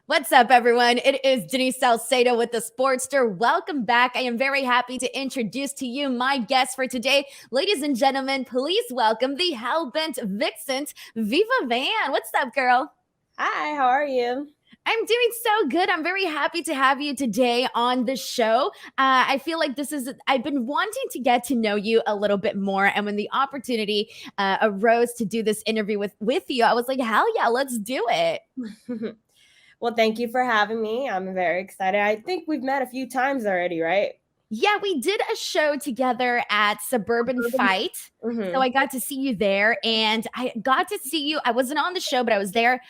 What's up, everyone? It is Denise Salcedo with the Sportster. Welcome back. I am very happy to introduce to you my guest for today. Ladies and gentlemen, please welcome the Hellbent Vixen, Viva Van. What's up, girl? Hi, how are you? I'm doing so good. I'm very happy to have you today on the show. I feel like I've been wanting to get to know you a little bit more. And when the opportunity arose to do this interview with you, I was like, hell yeah, let's do it. Well, thank you for having me. I'm very excited. I think we've met a few times already, right? Yeah, we did a show together at Suburban Fight. So Mm-hmm. I got to see you there, and I got to see you. I wasn't on the show, but I was there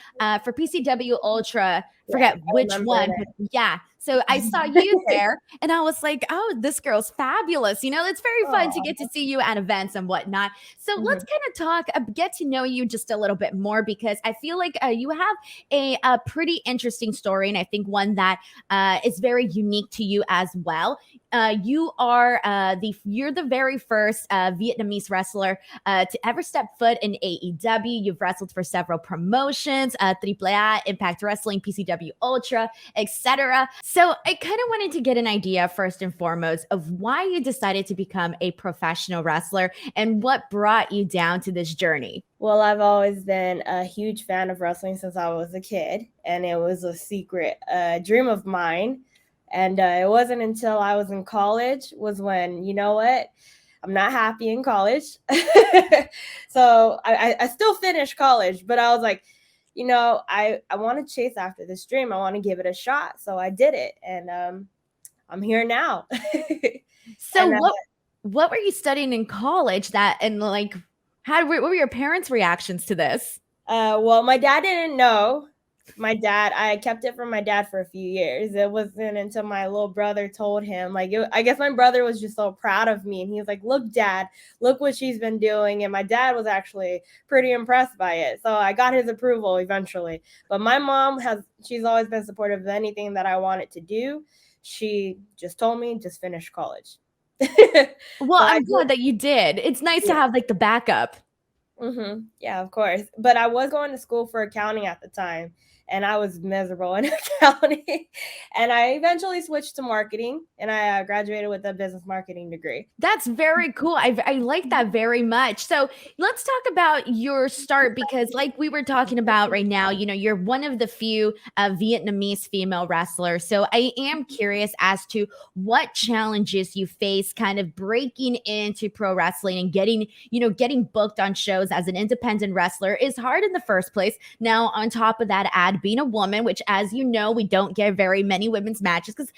for PCW Ultra. Yes, Forget I which remember one, but yeah. So I saw you that. there, and I was like, "Oh, this girl's fabulous." It's very fun to Oh. get to see you at events and whatnot. So Mm-hmm. let's kind of talk, get to know you just a little bit more because I feel like you have a pretty interesting story, and I think one that is very unique to you as well. You're the very first Vietnamese wrestler to ever step foot in AEW. You've wrestled for several promotions, AAA, Impact Wrestling, PCW Ultra, etc. So I kind of wanted to get an idea first and foremost of why you decided to become a professional wrestler and what brought you down to this journey. Well, I've always been a huge fan of wrestling since I was a kid, and it was a secret dream of mine. And it wasn't until I was in college was when, you know what, I'm not happy in college. So I still finished college, but I was like, I want to chase after this dream. I want to give it a shot. So I did it, and I'm here now. So and what were you studying in college that and like what were your parents' reactions to this? Well, my dad didn't know. I kept it from my dad for a few years. It wasn't until my little brother told him. I guess my brother was just so proud of me, and he was like, "Look, Dad, look what she's been doing." And my dad was actually pretty impressed by it. So I got his approval eventually. But my mom she's always been supportive of anything that I wanted to do. She just told me just finish college. Well, So I I'm glad that you did. It's nice to did. have like the backup. Yeah, of course. But I was going to school for accounting at the time, and I was miserable in accounting. And I eventually switched to marketing, and I graduated with a business marketing degree. That's very cool. I like that very much. So let's talk about your start because, like we were talking about right now, you're one of the few Vietnamese female wrestlers. So I am curious as to what challenges you face kind of breaking into pro wrestling and getting booked on shows as an independent wrestler is hard in the first place. Now, on top of that, add being a woman, which, as you know, we don't get very many women's matches because,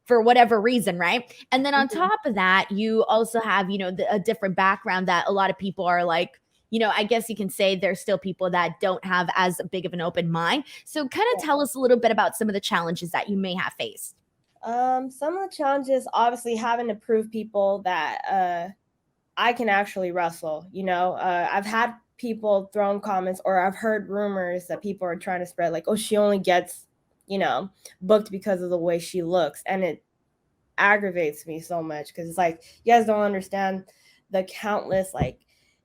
for whatever reason, right? And then on Mhm. top of that, you also have, a different background that a lot of people are like, I guess you can say there's still people that don't have as big of an open mind. So kind of tell us a little bit about some of the challenges that you may have faced. Some of the challenges, obviously, having to prove people that I can actually wrestle. I've had people thrown comments, or I've heard rumors that people are trying to spread, like, oh, she only gets, booked because of the way she looks, and it aggravates me so much because it's like you guys don't understand the countless like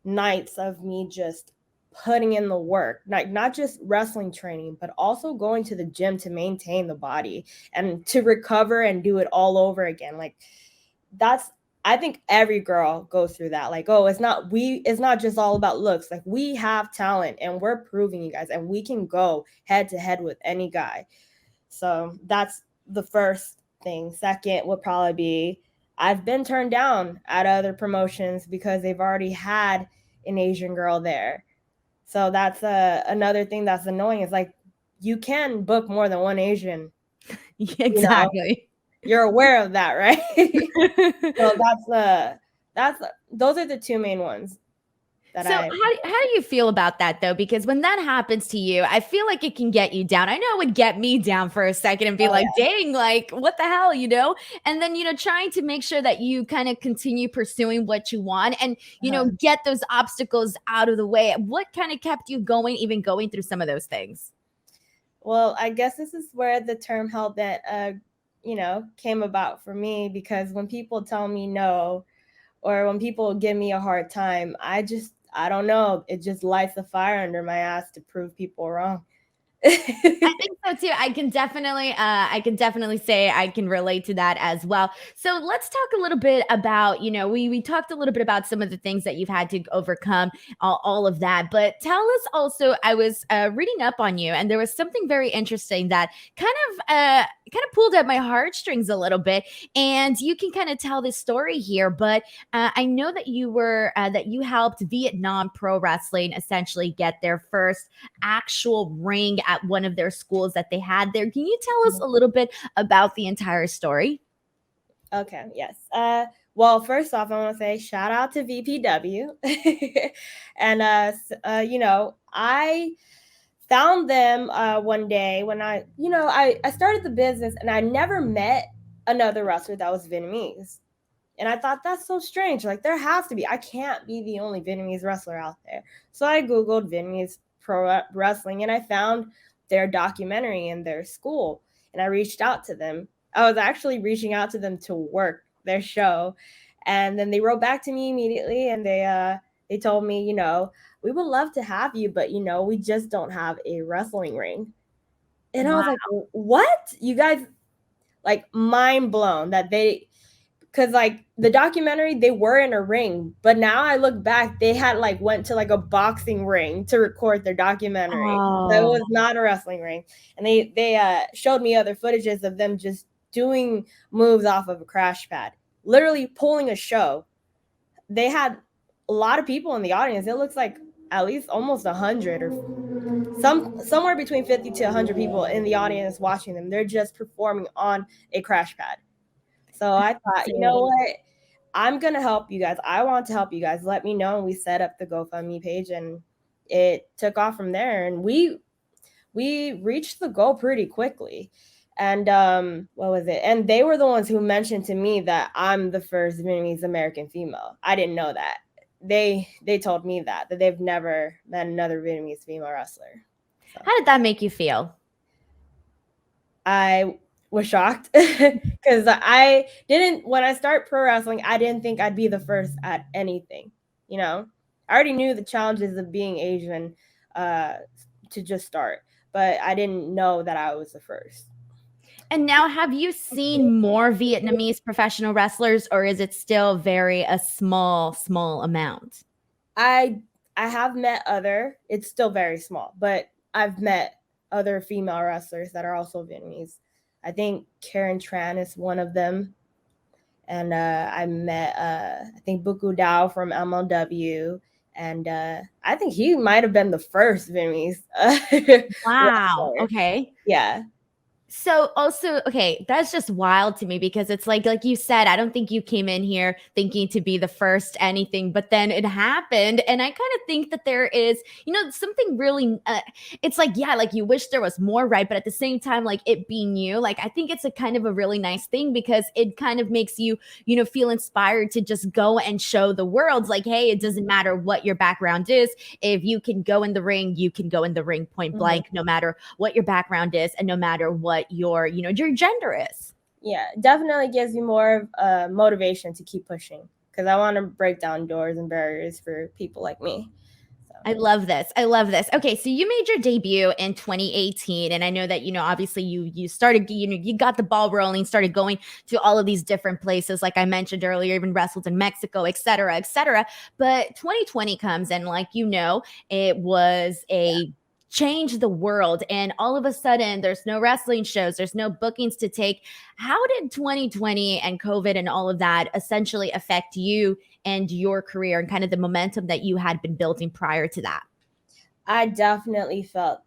nights of me just putting in the work, like not just wrestling training but also going to the gym to maintain the body and to recover and do it all over again. Like that's I think every girl goes through that. Like, oh, it's not just all about looks. Like we have talent and we're proving you guys and we can go head to head with any guy. So that's the first thing. Second would probably be I've been turned down at other promotions because they've already had an Asian girl there. So that's another thing that's annoying. Is like you can book more than one Asian. You know, Exactly. you're aware of that, right? So that's those are the two main ones that So I. how do you feel about that though? Because when that happens to you, I feel like it can get you down. I know it would get me down for a second and be Oh like, dang, like what the hell? And then, trying to make sure that you kind of continue pursuing what you want and, yeah. get those obstacles out of the way. What kind of kept you going, even going through some of those things? Well, I guess this is where the term hell bent, came about for me because when people tell me no, or when people give me a hard time, I don't know, it just lights a fire under my ass to prove people wrong. I think so too. I can definitely say I can relate to that as well. So let's talk a little bit about, we talked a little bit about some of the things that you've had to overcome, all of that. But tell us also, I was reading up on you, and there was something very interesting that kind of pulled at my heartstrings a little bit. And you can kind of tell this story here, but I know that you helped Vietnam Pro Wrestling essentially get their first actual ring at one of their schools that they had there. Can you tell us a little bit about the entire story? Okay, yes. Well, first off, I want to say shout out to VPW. And, I found them one day when I started the business and I never met another wrestler that was Vietnamese. And I thought that's so strange. Like, there has to be. I can't be the only Vietnamese wrestler out there. So I Googled Vietnamese pro wrestling and I found their documentary in their school. And I reached out to them. I was actually reaching out to them to work their show. And then they wrote back to me immediately and they told me, we would love to have you, but we just don't have a wrestling ring. And I was Wow. like, what? You guys, like, mind blown that because like the documentary, they were in a ring, but now I look back, they had like went to like a boxing ring to record their documentary. So it Oh, was not a wrestling ring. And they showed me other footages of them just doing moves off of a crash pad, literally pulling a show. They had a lot of people in the audience. It looks like at least almost 100 or somewhere between 50 to 100 people in the audience watching them. They're just performing on a crash pad. So I thought, you know insane. what? I'm going to help you guys. I want to help you guys. Let me know. And we set up the GoFundMe page and it took off from there. And we reached the goal pretty quickly. And what was it? And they were the ones who mentioned to me that I'm the first Vietnamese American female. I didn't know that. They told me that they've never met another Vietnamese female wrestler. So How did that make you feel? I was shocked because I didn't, when I start pro wrestling, I didn't think I'd be the first at anything. I already knew the challenges of being Asian to just start, but I didn't know that I was the first. And now, have you seen more Vietnamese professional wrestlers, or is it still very a small amount? I have met other, it's still very small, but I've met other female wrestlers that are also Vietnamese. I think Karen Tran is one of them. And I met, I think, Buku Dao from MLW. And I think he might have been the first Vietnamese Wow. wrestler. Okay. Yeah. So also, okay, that's just wild to me because it's like you said, I don't think you came in here thinking to be the first anything, but then it happened. And I kind of think that there is, something really, it's like, yeah, like you wish there was more, right? But at the same time, like it being you, like I think it's a kind of a really nice thing because it kind of makes you, feel inspired to just go and show the world like, hey, it doesn't matter what your background is. If you can go in the ring, you can go in the ring point blank, no matter what your background is and no matter what your gender is. Yeah, definitely gives you more motivation to keep pushing because I want to break down doors and barriers for people like me. So. I love this. I love this. Okay, so you made your debut in 2018, and I know that obviously you started you got the ball rolling, started going to all of these different places, like I mentioned earlier, even wrestled in Mexico, et cetera, et cetera. But 2020 comes, and it was a change the world, and all of a sudden, there's no wrestling shows, there's no bookings to take. How did 2020 and COVID and all of that essentially affect you and your career and kind of the momentum that you had been building prior to that? I definitely felt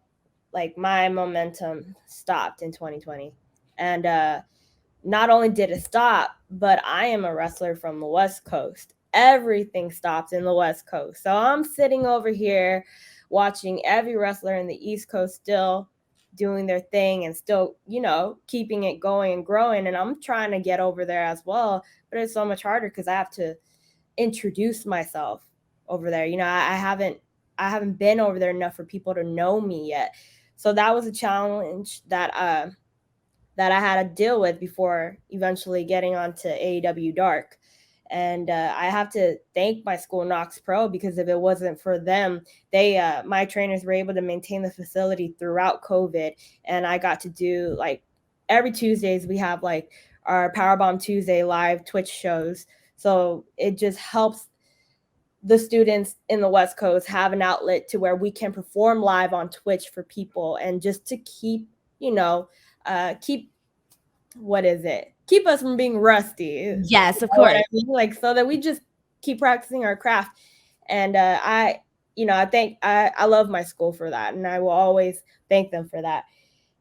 like my momentum stopped in 2020. And not only did it stop, but I am a wrestler from the West Coast. Everything stopped in the West Coast. So I'm sitting over here watching every wrestler in the East Coast still doing their thing and still, keeping it going and growing. And I'm trying to get over there as well. But it's so much harder because I have to introduce myself over there. I haven't been over there enough for people to know me yet. So that was a challenge that I had to deal with before eventually getting onto AEW Dark. And I have to thank my school, Knox Pro, because if it wasn't for them, my trainers were able to maintain the facility throughout COVID. And I got to do like every Tuesdays we have like our Powerbomb Tuesday live Twitch shows. So it just helps the students in the West Coast have an outlet to where we can perform live on Twitch for people, and just to keep, keep keep us from being rusty. Yes, of What course. I mean? Like, so that we just keep practicing our craft. And I love my school for that, and I will always thank them for that.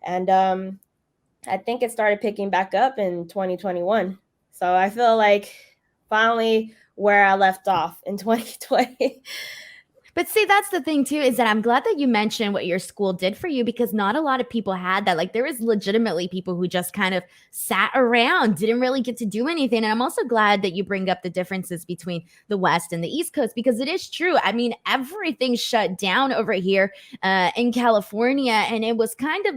And I think it started picking back up in 2021. So I feel like finally where I left off in 2020. But see, that's the thing too, is that I'm glad that you mentioned what your school did for you, because not a lot of people had that. Like there was legitimately people who just kind of sat around, didn't really get to do anything. And I'm also glad that you bring up the differences between the West and the East Coast, because it is true. I mean, everything shut down over here in California, and it was kind of,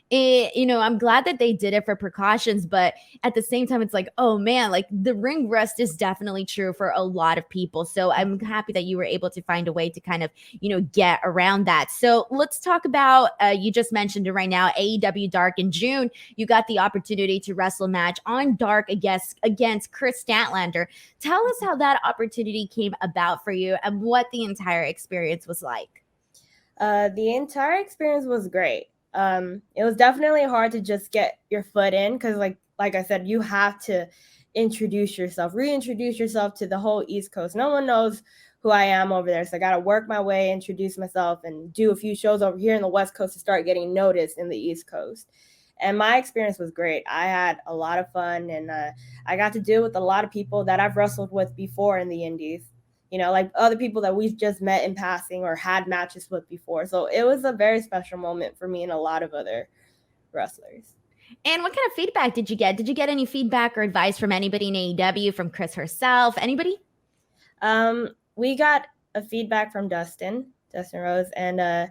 I'm glad that they did it for precautions, but at the same time, it's like, oh man, like the ring rust is definitely true for a lot of people. So I'm happy that you were able to find a way to kind of, get around that. So let's talk about, you just mentioned it right now, AEW Dark in June. You got the opportunity to wrestle a match on Dark against Chris Statlander. Tell us how that opportunity came about for you and what the entire experience was like. The entire experience was great. It was definitely hard to just get your foot in, because like I said, you have to reintroduce yourself to the whole East Coast. No one knows who I am over there, so I got to work my way, introduce myself, and do a few shows over here in the West Coast to start getting noticed in the East Coast. And my experience was great. I had a lot of fun, and I got to deal with a lot of people that I've wrestled with before in the Indies, like other people that we've just met in passing or had matches with before. So it was a very special moment for me and a lot of other wrestlers. And what kind of feedback did you get? Did you get any feedback or advice from anybody in AEW, from Chris herself, anybody? We got a feedback from Dustin Rose, and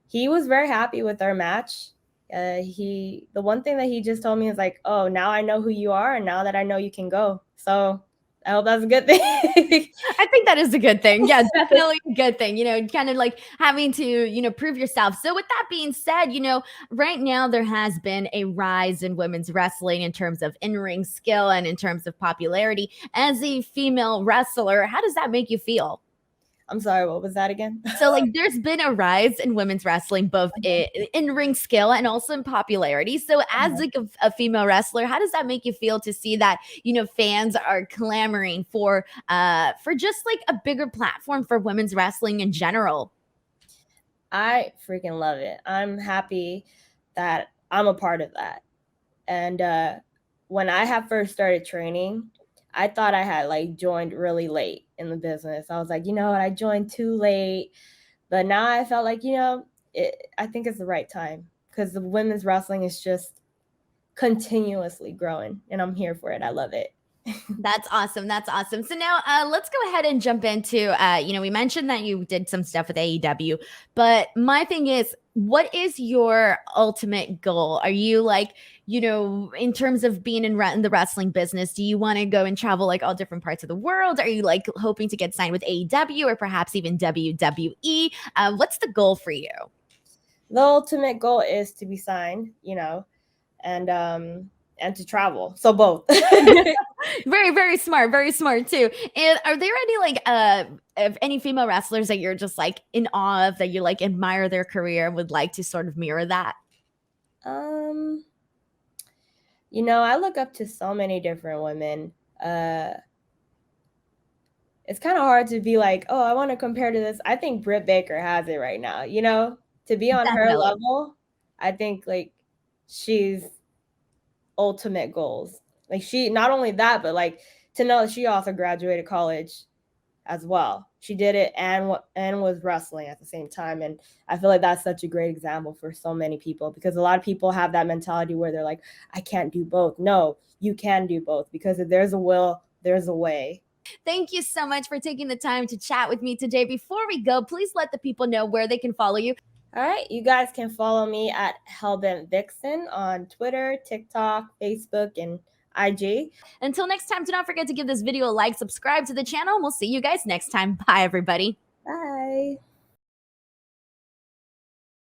he was very happy with our match. The one thing that he just told me is like, oh, now I know who you are, and now that I know you can go. So I hope that's a good thing. I think that is a good thing. Yeah, definitely a good thing. Kind of like having to, prove yourself. So with that being said, right now there has been a rise in women's wrestling in terms of in-ring skill and in terms of popularity. As a female wrestler, how does that make you feel? I'm sorry, what was that again? So, like, there's been a rise in women's wrestling, both in ring skill and also in popularity. So, as like a female wrestler, how does that make you feel to see that fans are clamoring for just like a bigger platform for women's wrestling in general? I freaking love it. I'm happy that I'm a part of that. And when I had first started training, I thought I had like joined really late in the business. I was like, I joined too late. But now I felt like, I think it's the right time, because the women's wrestling is just continuously growing, and I'm here for it. I love it. That's awesome. That's awesome. So now let's go ahead and jump into, we mentioned that you did some stuff with AEW, but my thing is, what is your ultimate goal? Are you like, in terms of being in the wrestling business, do you want to go and travel like all different parts of the world? Are you like hoping to get signed with AEW or perhaps even WWE? What's the goal for you? The ultimate goal is to be signed, and to travel. So both. Very, very smart too. And are there any like of any female wrestlers that you're just like in awe of, that you like admire their career and would like to sort of mirror that? I look up to so many different women. It's kind of hard to be like, oh, I want to compare to this. I think Britt Baker has it right now, to be on her Definitely. level. I think like she's ultimate goals. Like, she, not only that, but like to know that she also graduated college as well. She did it and was wrestling at the same time. And I feel like that's such a great example for so many people, because a lot of people have that mentality where they're like, I can't do both. No, you can do both, because if there's a will, there's a way. Thank you so much for taking the time to chat with me today. Before we go, please let the people know where they can follow you. All right, you guys can follow me at Hellbent Vixen on Twitter, TikTok, Facebook, and IG. Until next time, do not forget to give this video a like, subscribe to the channel, and we'll see you guys next time. Bye, everybody. Bye.